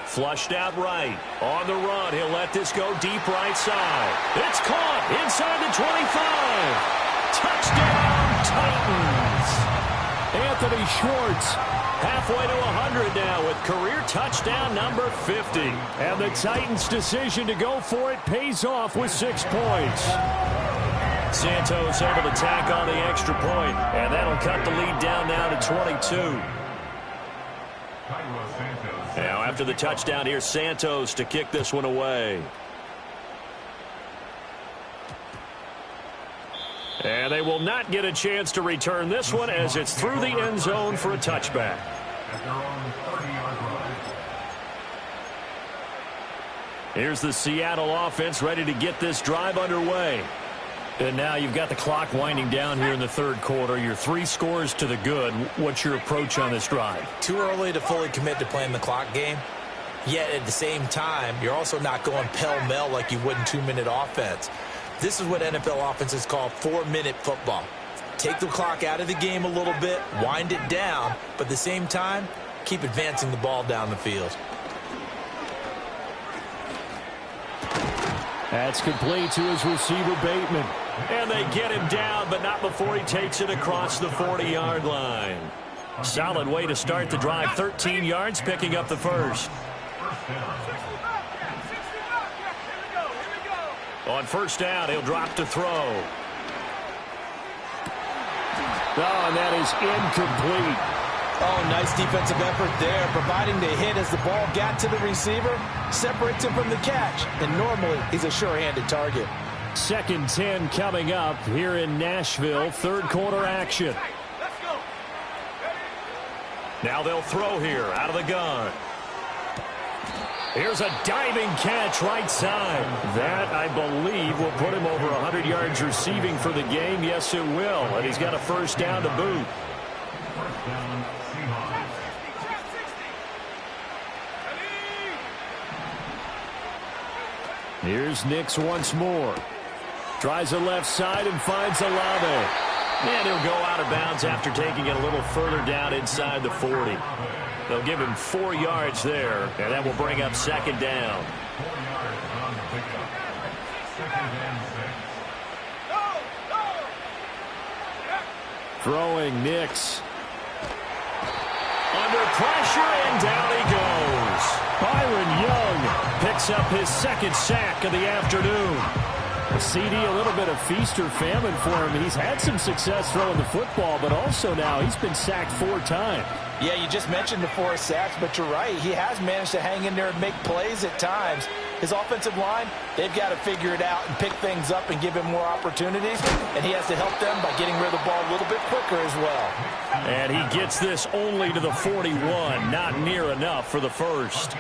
Flushed out right. On the run, he'll let this go deep right side. It's caught inside the 25. Touchdown, Titans. Anthony Schwartz halfway to 100 now with career touchdown number 50. And the Titans' decision to go for it pays off with 6 points. Santos able to tack on the extra point, and that'll cut the lead down now to 22. Now after the touchdown, here's Santos to kick this one away. And they will not get a chance to return this one as it's through the end zone for a touchback. Here's the Seattle offense ready to get this drive underway. And now you've got the clock winding down here in the third quarter. You're 3 scores to the good. What's your approach on this drive? Too early to fully commit to playing the clock game. Yet at the same time, you're also not going pell-mell like you would in 2-minute offense. This is what NFL offenses call 4-minute football. Take the clock out of the game a little bit, wind it down, but at the same time, keep advancing the ball down the field. That's complete to his receiver, Bateman. And they get him down, but not before he takes it across the 40-yard line. Solid way to start the drive. 13 yards, picking up the first. On first down, he'll drop to throw. Oh, and that is incomplete. Oh, nice defensive effort there, providing the hit as the ball got to the receiver, separates him from the catch, and normally he's a sure-handed target. 2nd and 10 coming up here in Nashville. Third quarter action. Now they'll throw here out of the gun. Here's a diving catch right side. That, I believe, will put him over 100 yards receiving for the game. Yes, it will. And he's got a first down to boot. First down, Seahawks. Here's Nix once more. Tries the left side and finds Olave. And he'll go out of bounds after taking it a little further down inside the 40. They'll give him 4 yards there, and that will bring up 2nd down. 4 yards on the pickup. 2nd and 6. Throwing Nix. Under pressure, and down he goes. Byron Young picks up his 2nd sack of the afternoon. A CD, a little bit of feast or famine for him. He's had some success throwing the football, but also now he's been sacked 4 times. Yeah, you just mentioned the 4 sacks, but you're right. He has managed to hang in there and make plays at times. His offensive line, they've got to figure it out and pick things up and give him more opportunities, and he has to help them by getting rid of the ball a little bit quicker as well. And he gets this only to the 41, not near enough for the first.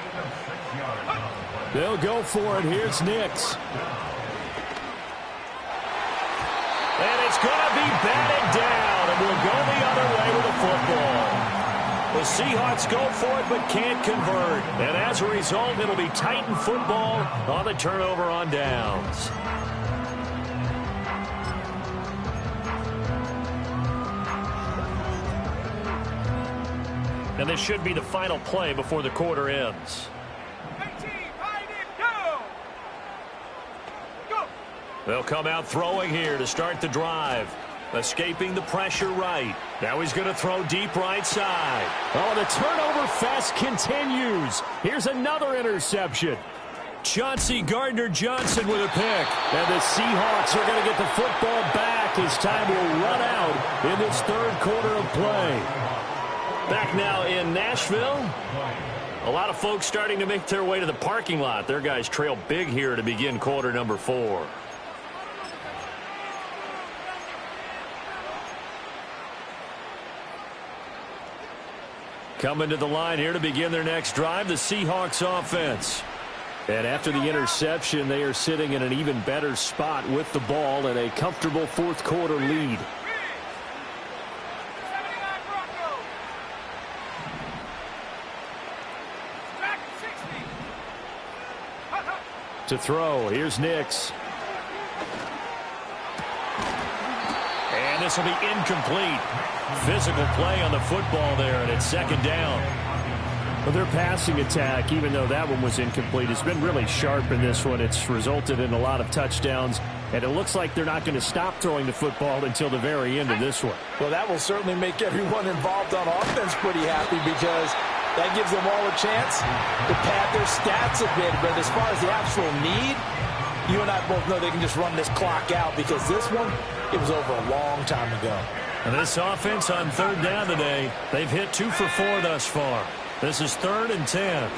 They'll go for it. Here's Nix. And it's going to be batted down, and we'll go the other way with the football. The Seahawks go for it but can't convert. And as a result, it'll be Titan football on the turnover on downs. And this should be the final play before the quarter ends. 18, behind him, go! Go! They'll come out throwing here to start the drive. Escaping the pressure right. Now he's going to throw deep right side. Oh, the turnover fest continues. Here's another interception. Chauncey Gardner-Johnson with a pick. And the Seahawks are going to get the football back as time will run out in this third quarter of play. Back now in Nashville. A lot of folks starting to make their way to the parking lot. Their guys trail big here to begin quarter number 4. Coming to the line here to begin their next drive, the Seahawks offense. And after the interception, they are sitting in an even better spot with the ball and a comfortable fourth quarter lead. To throw, here's Nix. And this will be incomplete. Physical play on the football there, and it's 2nd down. Well, their passing attack, even though that one was incomplete, has been really sharp in this one. It's resulted in a lot of touchdowns, and it looks like they're not going to stop throwing the football until the very end of this one. Well, that will certainly make everyone involved on offense pretty happy because that gives them all a chance to pad their stats a bit. But as far as the actual need, you and I both know they can just run this clock out because this one, it was over a long time ago. And this offense on 3rd down today, they've hit 2 for 4 thus far. This is 3rd and 10.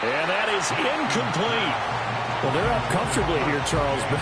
And that is incomplete. Well, they're up comfortably here, Charles, but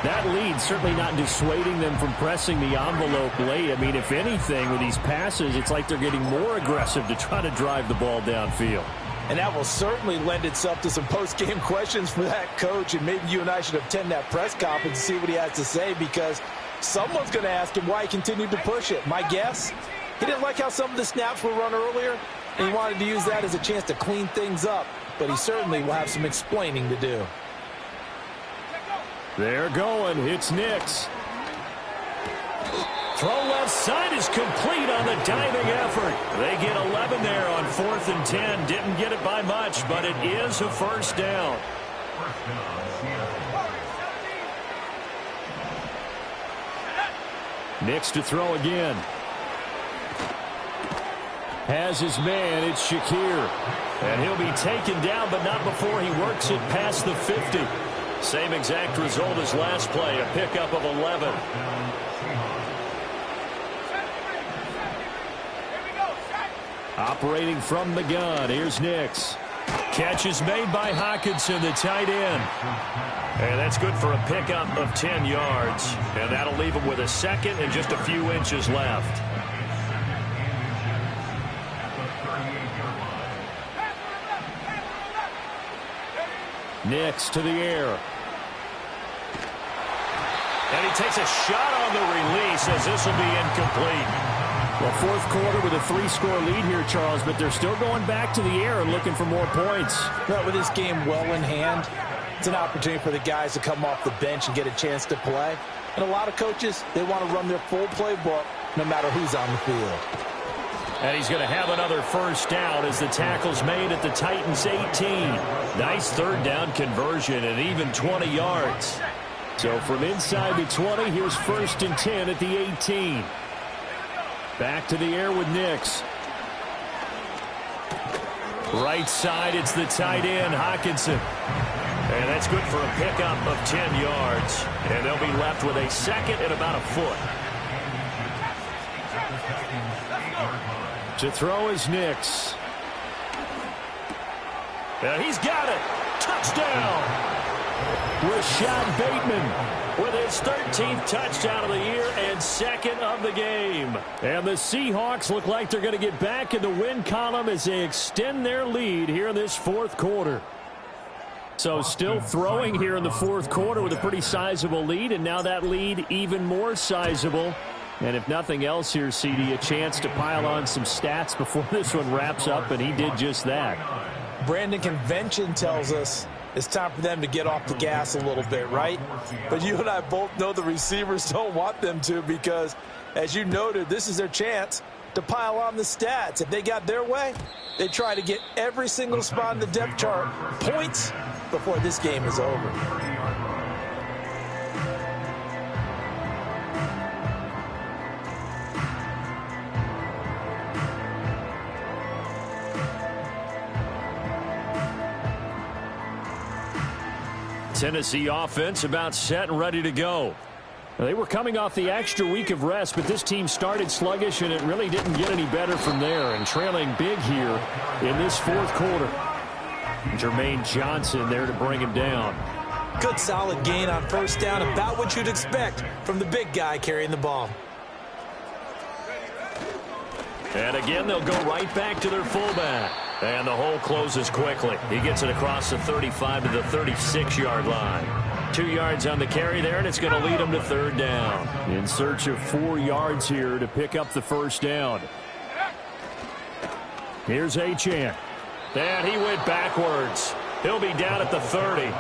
that lead certainly not dissuading them from pressing the envelope late. I mean, if anything, with these passes, it's like they're getting more aggressive to try to drive the ball downfield. And that will certainly lend itself to some post-game questions for that coach, and maybe you and I should attend that press conference and see what he has to say, because someone's going to ask him why he continued to push it. My guess, he didn't like how some of the snaps were run earlier, and he wanted to use that as a chance to clean things up, but he certainly will have some explaining to do. They're going. It's Nix. Throw left side is complete on the diving effort. They get 11 there on 4th and 10. Didn't get it by much, but it is a first down. Nix to throw again. Has his man. It's Shakir. And he'll be taken down, but not before he works it past the 50. Same exact result as last play, a pickup of 11. Operating from the gun, here's Nix. Catch is made by Hockenson, the tight end. And that's good for a pickup of 10 yards. And that'll leave him with a second and just a few inches left. Nix to the air. And he takes a shot on the release as this will be incomplete. Well, fourth quarter with a 3-score lead here, Charles, but they're still going back to the air and looking for more points. But with this game well in hand, it's an opportunity for the guys to come off the bench and get a chance to play. And a lot of coaches, they want to run their full playbook no matter who's on the field. And he's going to have another first down as the tackle's made at the Titans' 18. Nice third down conversion and even 20 yards. So from inside the 20, here's 1st and 10 at the 18. Back to the air with Nix. Right side, it's the tight end, Hockenson. And that's good for a pickup of 10 yards. And they'll be left with a second and about a foot. To throw is Nix. And he's got it. Touchdown. Rashad Bateman with his 13th touchdown of the year and second of the game. And the Seahawks look like they're going to get back in the win column as they extend their lead here in this fourth quarter. So still throwing here in the fourth quarter with a pretty sizable lead, and now that lead even more sizable. And if nothing else here, CD, a chance to pile on some stats before this one wraps up, and he did just that. Brandon, convention tells us it's time for them to get off the gas a little bit, right? But you and I both know the receivers don't want them to, because, as you noted, this is their chance to pile on the stats. If they got their way, they try to get every single spot in the depth chart points before this game is over. Tennessee offense about set and ready to go. They were coming off the extra week of rest, but this team started sluggish, and it really didn't get any better from there. And trailing big here in this fourth quarter. Jermaine Johnson there to bring him down. Good solid gain on first down, about what you'd expect from the big guy carrying the ball. And again, they'll go right back to their fullback. And the hole closes quickly. He gets it across the 35 to the 36-yard line. 2 yards on the carry there, and it's going to lead him to third down. In search of 4 yards here to pick up the first down. Here's Achane. And he went backwards. He'll be down at the 30.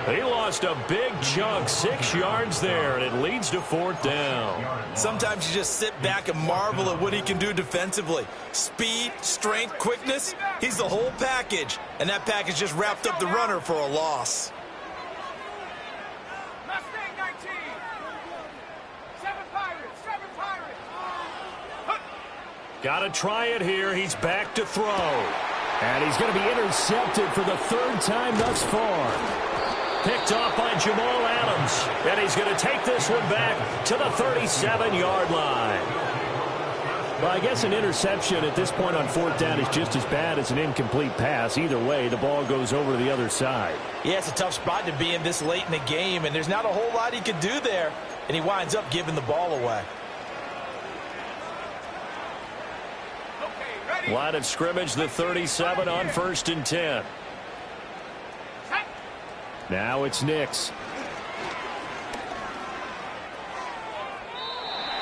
He lost a big chunk, 6 yards there, and it leads to fourth down. Sometimes you just sit back and marvel at what he can do defensively. Speed, strength, quickness, he's the whole package. And that package just wrapped up the runner for a loss. Mustang 19. 7 Pirates. 7 Pirates. Got to try it here. He's back to throw. And he's going to be intercepted for the third time thus far. Picked off by Jamal Adams. And he's going to take this one back to the 37-yard line. Well, I guess an interception at this point on fourth down is just as bad as an incomplete pass. Either way, the ball goes over to the other side. Yeah, it's a tough spot to be in this late in the game, and there's not a whole lot he could do there, and he winds up giving the ball away. Okay, ready? Line of scrimmage, the 37 on 1st and 10. Now it's Nix.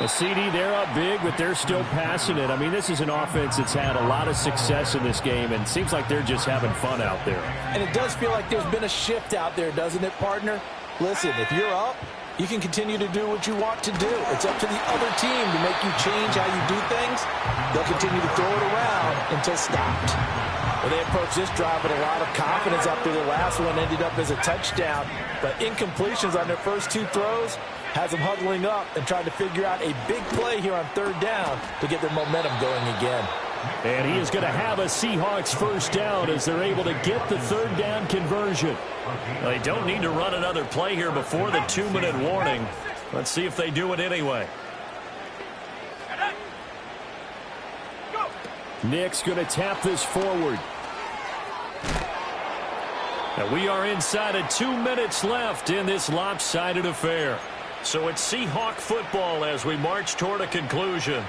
A CD, they're up big, but they're still passing it. I mean, this is an offense that's had a lot of success in this game, and it seems like they're just having fun out there. And it does feel like there's been a shift out there, doesn't it, partner? Listen, if you're up, you can continue to do what you want to do. It's up to the other team to make you change how you do things. They'll continue to throw it around until stopped. Well, they approached this drive with a lot of confidence after the last one ended up as a touchdown. But incompletions on their first 2 throws has them huddling up and trying to figure out a big play here on 3rd down to get their momentum going again. And he is going to have a Seahawks first down as they're able to get the 3rd down conversion. They don't need to run another play here before the 2-minute warning. Let's see if they do it anyway. Nick's going to tap this forward. And we are inside of 2 minutes left in this lopsided affair. So it's Seahawk football as we march toward a conclusion.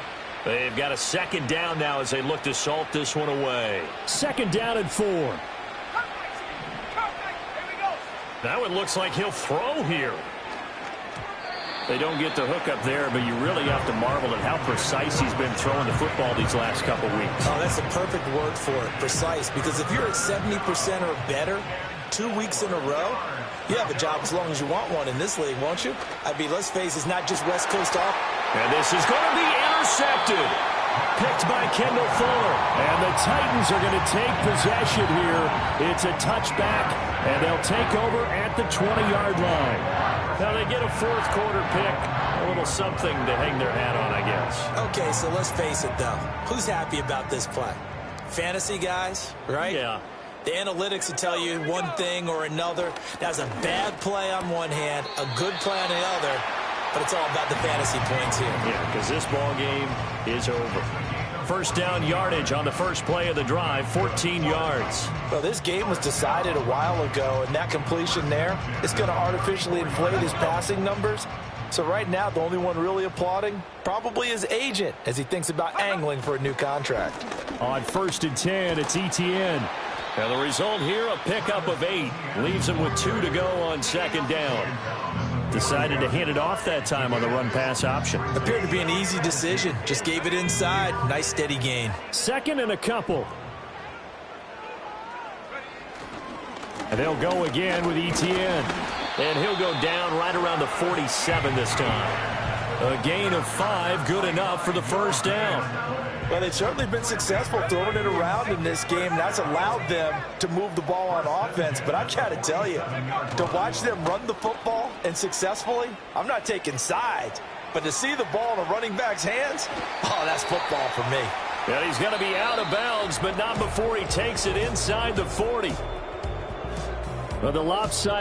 They've got a 2nd down now as they look to salt this one away. 2nd down and 4. Now it looks like he'll throw here. They don't get the hook up there, but you really have to marvel at how precise he's been throwing the football these last couple weeks. Oh, that's the perfect word for it, precise. Because if you're at 70% or better 2 weeks in a row, you have a job as long as you want one in this league, won't you? I mean, let's face it, it's not just West Coast off. And this is going to be intercepted. Picked by Kendall Fuller. And the Titans are going to take possession here. It's a touchback, and they'll take over at the 20-yard line. Now they get a 4th quarter pick. A little something to hang their hat on, I guess. Okay, so let's face it, though. Who's happy about this play? Fantasy guys, right? Yeah. The analytics will tell you one thing or another. That's a bad play on one hand, a good play on the other, but it's all about the fantasy points here. Yeah, because this ball game is over. 1st down yardage on the first play of the drive, 14 yards. Well, this game was decided a while ago, and that completion there is going to artificially inflate his passing numbers. So right now, the only one really applauding probably his agent as he thinks about angling for a new contract. On 1st and 10, it's Etienne. Now the result here, a pickup of 8. Leaves him with 2 to go on 2nd down. Decided to hand it off that time on the run-pass option. Appeared to be an easy decision. Just gave it inside. Nice steady gain. 2nd and a couple. And they'll go again with Etienne. And he'll go down right around the 47 this time. A gain of 5, good enough for the 1st down. Well, they've certainly been successful throwing it around in this game. That's allowed them to move the ball on offense. But I've got to tell you, to watch them run the football and successfully, I'm not taking sides. But to see the ball in a running back's hands, oh, that's football for me. Yeah, he's going to be out of bounds, but not before he takes it inside the 40. Well, the lopsided